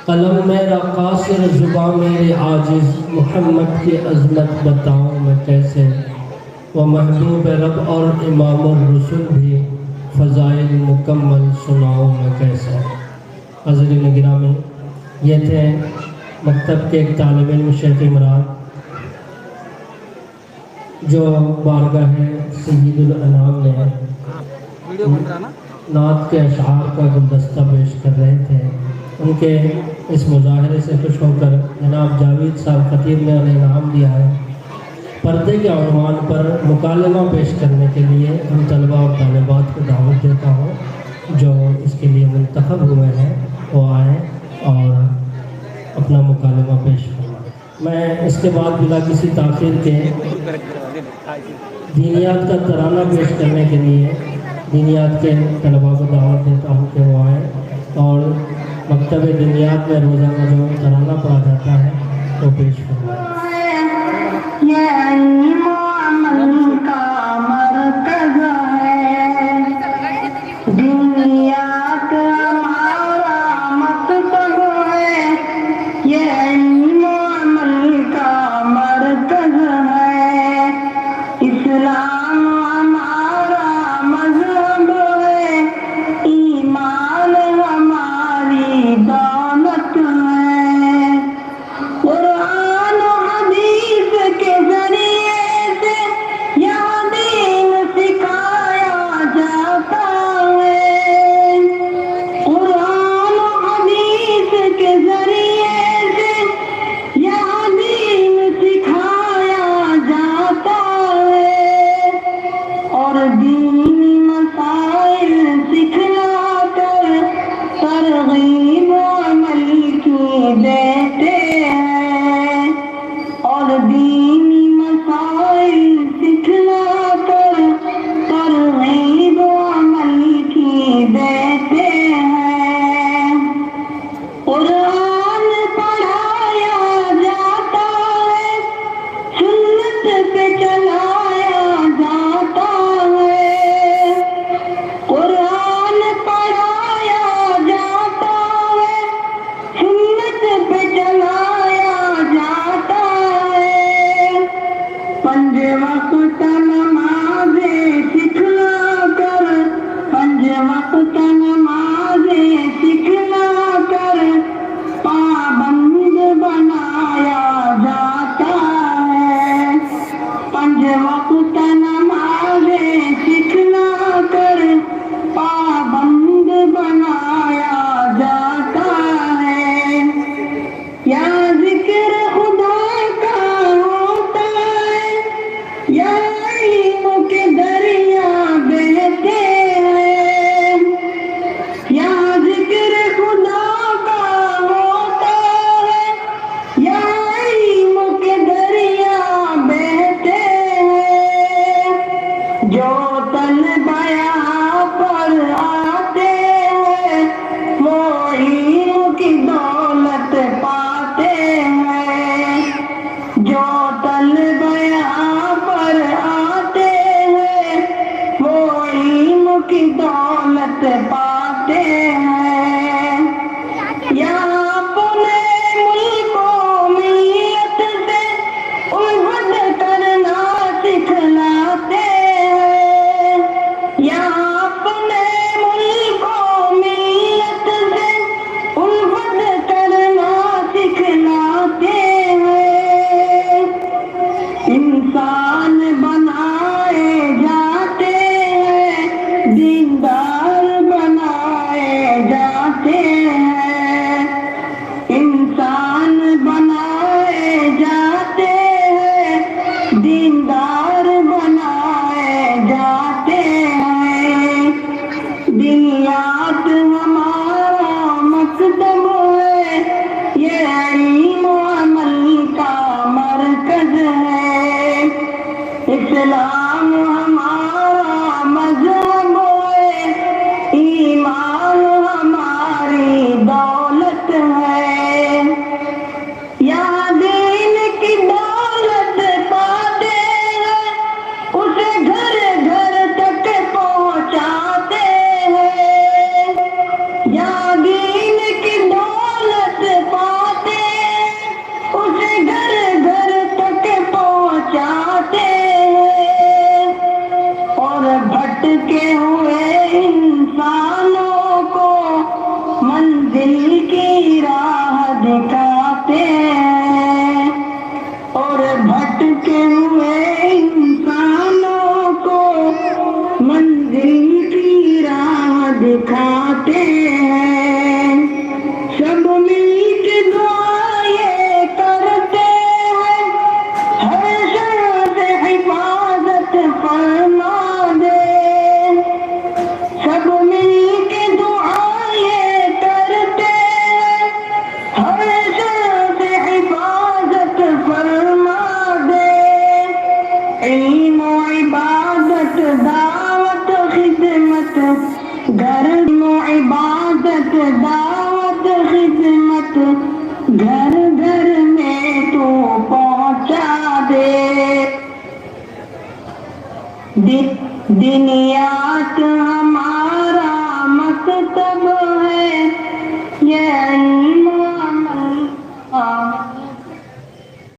قلم میرا قاصر زباں میرے عاجز، محمد کی عظمت بتاؤں میں کیسے، وہ محبوب رب اور امام الرسل بھی فضائل مکمل سناؤں میں کیسے۔ حاضرین گرامی، یہ تھے مکتب کے ایک طالب علم شیخ عمران جو بارگاہ سید الانام نے نعت کے اشعار کا گلدستہ پیش کر رہے تھے۔ ان کے اس مظاہرے سے خوش ہو کر جناب جاوید صاحب خطیب نے انہیں انعام دیا ہے۔ پردے کے عنوان پر مکالمہ پیش کرنے کے لیے ان طلباء اور طالبات کو دعوت دیتا ہوں جو اس کے لیے منتخب ہوئے ہیں، وہ آئیں اور اپنا مکالمہ پیش کریں۔ میں اس کے بعد بلا کسی تاخیر کے دینیات کا ترانہ پیش کرنے کے لیے دینیات کے طلباء کو دعوت دیتا ہوں کہ وہ آئیں اور مکتب دینیات میں روزانہ جو ترانہ پڑھا جاتا ہے وہ پیش کریں۔ قرآن و حدیث کے ذریعے منزل کی راہ دکھاتے ہیں اور بھٹکے ہوئے انسانوں کو منزل کی راہ دکھاتے ہیں. سب مل کے دعائیں کرتے ہیں ہر شر سے حفاظت فرما دے. سب مل کے دعائیں کرتے ہیں ہر شر سے حفاظت فرما دے. علم و عبادت دعوت خدمت گھر و عبادت دعوت خدمت گھر گھر میں تو پہنچا دے. دنیات ہمارا مکتب ہے